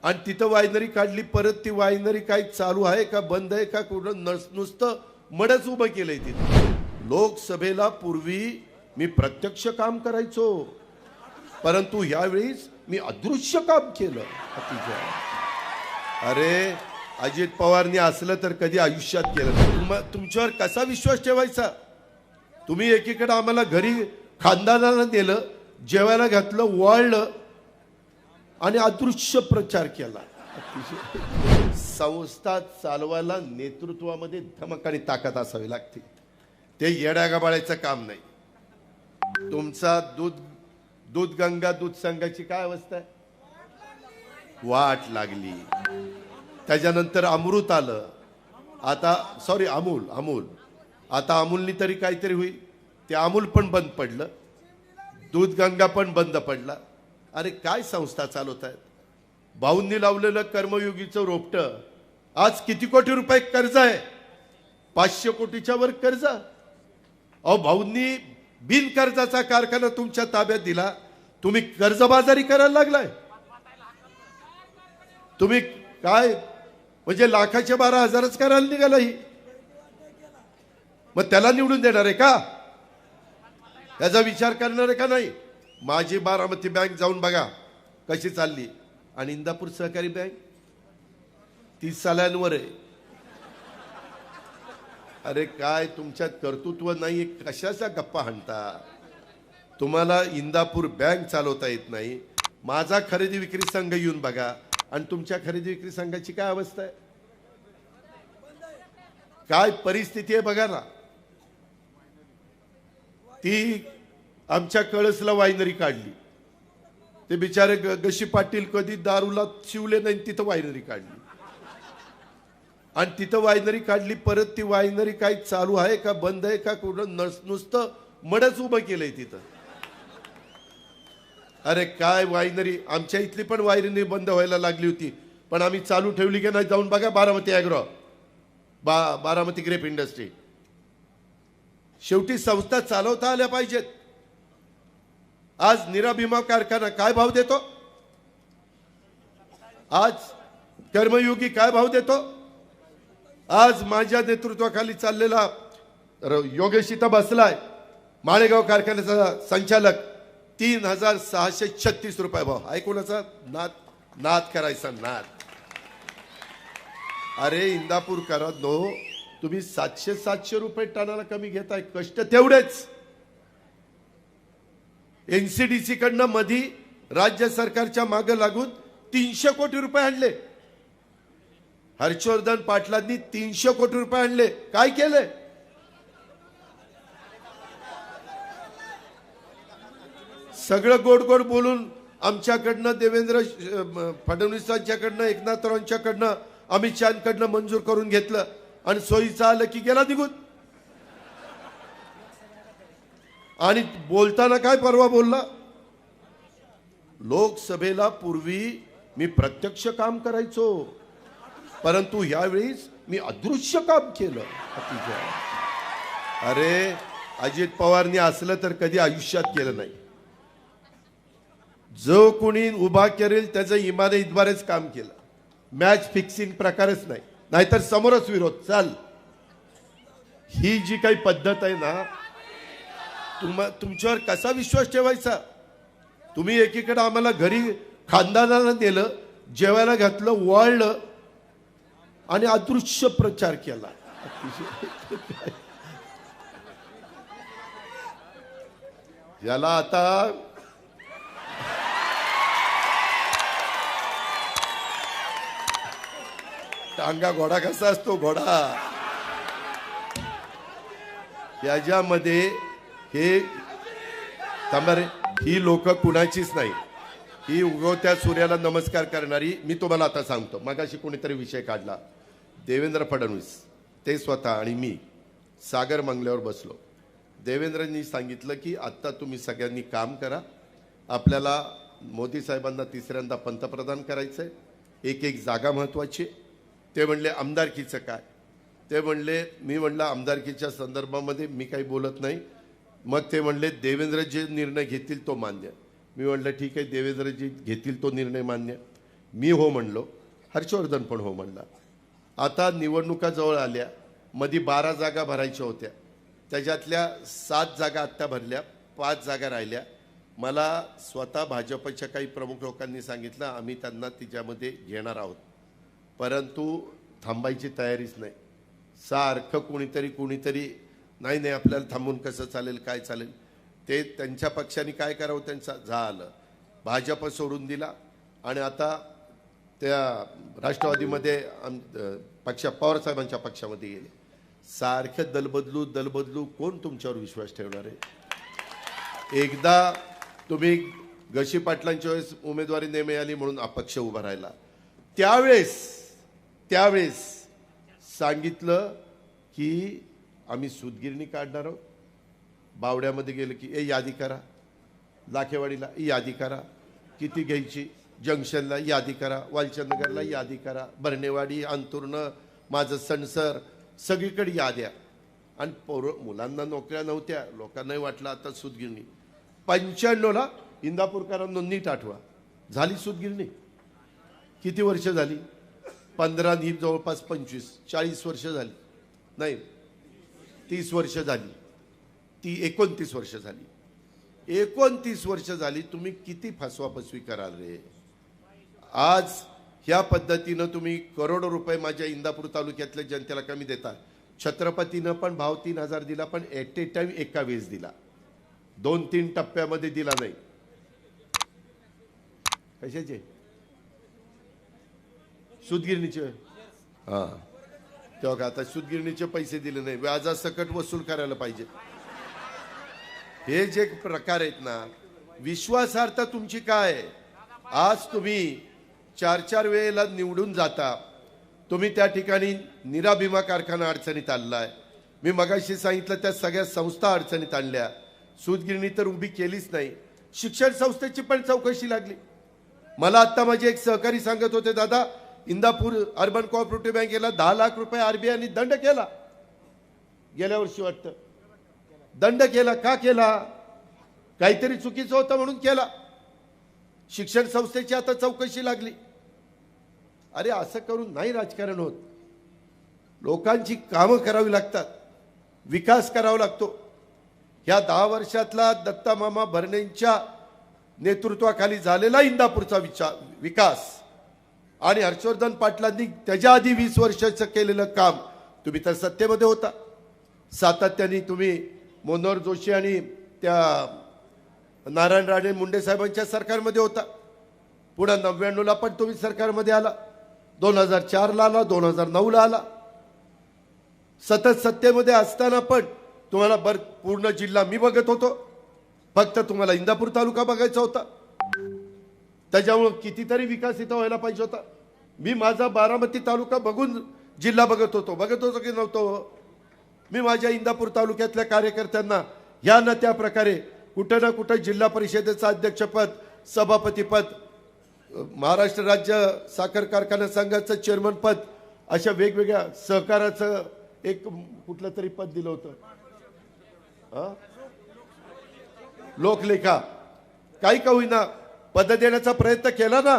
आणि तिथं वायनरी काढली, परत ती वायनरी काय चालू आहे का बंद आहे का कुठं नुसतं मडच उभं केलंय तिथं. लोकसभेला पूर्वी मी प्रत्यक्ष काम करायचो, परंतु यावेळीच मी अदृश्य काम केलं. अरे अजित पवारनी असलं तर कधी आयुष्यात केलं. तुमच्यावर कसा विश्वास ठेवायचा? तुम्ही एकीकडे आम्हाला घरी खानदानाला नेलं, जेवायला घातलं, वाळलं आणि अदृश्य प्रचार केला. संस्था चालवायला नेतृत्वामध्ये धमक आणि ताकद असावी लागते. ते येड्यागाबाळाचं काम नाही. तुमचा दूध गंगा दूध संघाची काय अवस्था आहे? वाट लागली. त्याच्यानंतर अमृत आलं, आता सॉरी अमूल आता अमूलनी तरी काहीतरी होईल. ते अमूल पण बंद पडलं, दूध गंगा पण बंद पडला. अरे काय संस्था चालवत आहेत? भाऊंनी लावलेलं कर्मयोगीचं रोपटं आज किती कोटी रुपये कर्ज आहे? 500 कोटीच्या वर कर्ज. अहो भाऊंनी बिनकर्जाचा कारखाना तुमच्या ताब्यात दिला, तुम्ही कर्जबाजारी करायला लागलाय. तुम्ही काय म्हणजे लाखाचे 12,000च करायला निघाला ही. मग त्याला निवडून देणार आहे का? त्याचा विचार करणार आहे का नाही? माझी बारामती बँक जाऊन बघा कशी चालली, आणि इंदापूर सहकारी बँक 30 सालांवर आहे. अरे काय तुमच्यात कर्तृत्व नाही, कशाचा गप्पा हाणता? तुम्हाला इंदापूर बँक चालवता येत नाही. माझा खरेदी विक्री संघ येऊन बघा, आणि तुमच्या खरेदी विक्री संघाची काय अवस्था आहे, काय परिस्थिती आहे बघा ना. ती आमच्या कळसला वायनरी काढली, ते बिचारे गशी पाटील कधी दारूला शिवले नाही, तिथं वायनरी काढली. आणि तिथं वायनरी काढली, परत ती वायनरी काय चालू आहे का बंद आहे का कुठं नुसतं मडच उभं केलंय तिथं. अरे काय वायनरी, आमच्या इथली पण वायनरी बंद व्हायला लागली होती, पण आम्ही चालू ठेवली की नाही जाऊन बघा. Baramati agro, Baramati grape industry. शेवटी संस्था चालवता आल्या पाहिजेत. आज निरा भीमा कारखाना काय भाव देतो? आज कर्मयोगी काय भाव देतो? आज माझ्या नेतृत्वाखाली चाललेला योगेश इथं बसलाय, माळेगाव कारखान्याचा संचालक, 3,636 रुपये भाव. ऐकूनचा नाद करायचा नाद. अरे इंदापूरकरांनो, तुम्ही 700 रुपये टनाला कमी घेताय, कष्ट तेवढेच. एनसीडीसी कडनं मधी राज्य सरकारच्या मागे लागून 300 कोटी रुपये आणले. हर्षवर्धन पाटलांनी 300 कोटी रुपये आणले. काय केले? सगळं गोड गोड बोलून आमच्याकडनं, देवेंद्र फडणवीसांच्याकडनं, एकनाथरावांच्याकडनं, अमित शहाकडनं मंजूर करून घेतलं, आणि सोयीचं आलं की गेला निघून. आणि बोलताना काय परवा बोलला? लोकसभेला पूर्वी मी प्रत्यक्ष काम करायचो, परंतु यावेळीच मी अदृश्य काम केलं. अरे अजित पवारनी असलं तर कधी आयुष्यात केलं नाही. जो कोणी उभा करेल त्याचं इमाने इतबारेच काम केलं. मॅच फिक्सिंग प्रकारच नाही, नाहीतर समोरच विरोध चाल. ही जी काही पद्धत आहे ना, तुमच्यावर कसा विश्वास ठेवायचा? तुम्ही एकीकडे आम्हाला घरी खानदानाला नेलं, जेवायला घातलं, वाळलं आणि अदृश्य प्रचार केला. याला आता टांगा घोडा कसा असतो, घोडा याच्यामध्ये हे तमारे, ही लोक कुणाचीच नाही. ही उगवत्या सूर्याला नमस्कार करणारी. मी तुम्हाला आता सांगतो, मगाशी कोणीतरी विषय काढला. देवेंद्र फडणवीस, ते स्वतः आणि मी सागर मंगल्यावर बसलो. देवेंद्रनी सांगितलं की आता तुम्ही सगळ्यांनी काम करा, आपल्याला मोदी साहेबांना तिसऱ्यांदा पंतप्रधान करायचंय, एक एक जागा महत्वाची. ते म्हणले आमदारकीचं काय? ते म्हणले, मी म्हणलं आमदारकीच्या संदर्भामध्ये मी काही बोलत नाही. मग ते म्हणले देवेंद्र जे निर्णय घेतील तो मान्य. मी म्हणलं ठीक आहे, देवेंद्रजी घेतील तो निर्णय मान्य. मी हो म्हणलो, हर्षवर्धन पण हो म्हणला. आता निवडणुका जवळ आल्या, मध्ये 12 जागा भरायच्या होत्या, त्याच्यातल्या 7 जागा आत्ता भरल्या, 5 जागा राहिल्या. मला स्वतः भाजपच्या काही प्रमुख लोकांनी सांगितलं आम्ही त्यांना तिच्यामध्ये घेणार आहोत, परंतु थांबायची तयारीच नाही. सारखं कुणीतरी नाही नाही आपल्याला थांबून कसं चालेल, काय चालेल, ते त्यांच्या पक्षाने काय करावं त्यांचं झालं, भाजप सोडून दिला आणि आता त्या राष्ट्रवादीमध्ये पवारसाहेबांच्या पक्षामध्ये गेले. सारखं दलबदलू कोण तुमच्यावर विश्वास ठेवणार आहे? एकदा तुम्ही गशी पाटलांच्या वेळेस उमेदवारी नाही मिळाली म्हणून अपक्ष उभा राहिला, त्यावेळेस सांगितलं की आम्ही सूतगिरणी काढणार आहोत. बावड्यामध्ये गेलं की यादी करा, लाखेवाडीला यादी करा, किती घ्यायची, जंक्शनला यादी करा, वालचंदनगरला यादी करा, भरणेवाडी, अंतुर्ण, माझं सणसर, सगळीकडे याद्या. आणि मुलांना नोकऱ्या नव्हत्या, लोकांनाही वाटलं आता सूतगिरणी. 95ला इंदापूरकरांना नीट आठवा, झाली सूतगिरणी. किती वर्ष झाली? 15 ही जवळपास 25-40 वर्ष झाली, नाही 30 वर्ष झाली, ती 29 वर्ष झाली. 29 वर्ष झाली. तुम्ही किती फसवाफसवी कराल रे? आज ह्या पद्धतीनं तुम्ही करोडो रुपये माझ्या इंदापूर तालुक्यातल्या जनतेला कमी देता. छत्रपतीनं पण भाव 3000 दिला, पण ॲट ए टाइम एका वेळेस दिला, 2-3 टप्प्यामध्ये दिला नाही. कशाचे? सूतगिरणीचे. हां, तेव्हा आता सूतगिरणीचे पैसे दिले नाही, व्याजासकट वसूल करायला पाहिजे. हे जे प्रकार आहेत ना, विश्वासार्हता तुमची काय? आज तुम्ही 4-4 वेळेला निवडून जाता, तुम्ही त्या ठिकाणी नीरा भीमा कारखाना अडचणीत आणलाय. मी मगाशी सांगितलं त्या सगळ्या संस्था अडचणीत आणल्या. सूतगिरणी तर उभी केलीच नाही. शिक्षण संस्थेची पण चौकशी लागली. मला आता माझे एक सहकारी सांगत होते, दादा इंदापूर अर्बन कोऑपरेटिव्ह बँकेला 10 लाख रुपये आरबीआयने दंड केला गेल्या वर्षी, वाटतं दंड केला. का केला? काहीतरी चुकीचं होतं म्हणून केला. शिक्षण संस्थेची आता चौकशी लागली. अरे असं करून नाही राजकारण होत. लोकांची कामं करावी लागतात, विकास करावा लागतो. ह्या 10 वर्षातला दत्ता मामा भरणेंच्या नेतृत्वाखाली झालेला इंदापूरचा विकास आणि हर्षवर्धन पाटलांनी त्याच्या आधी 20 वर्षाचं केलेलं काम, तुम्ही तर सत्तेमध्ये होता, सातत्याने तुम्ही मनोहर जोशी आणि त्या नारायण राणे मुंडे साहेबांच्या सरकारमध्ये होता. पुन्हा 99ला पण तुम्ही सरकारमध्ये आला, 2004ला आला, 2009ला आला. सतत सत्तेमध्ये असताना पण तुम्हाला पूर्ण जिल्हा मी बघत होतो, फक्त तुम्हाला इंदापूर तालुका बघायचा होता. त्याच्यामुळे कितीतरी विकास इथं व्हायला पाहिजे होता. मी माझा बारामती तालुका बघून जिल्हा बघत होतो की नव्हतो? मी माझ्या इंदापूर तालुक्यातल्या कार्यकर्त्यांना ह्या न त्या प्रकारे कुठं ना कुठं जिल्हा परिषदेचं अध्यक्षपद, सभापतीपद, महाराष्ट्र राज्य साखर कारखाना संघाचं चेअरमन पद, अशा वेगवेगळ्या सहकाराचं एक कुठलं तरी पद दिलं होतं, लोकलेखा, काही का होईना पद देण्याचा प्रयत्न केला ना.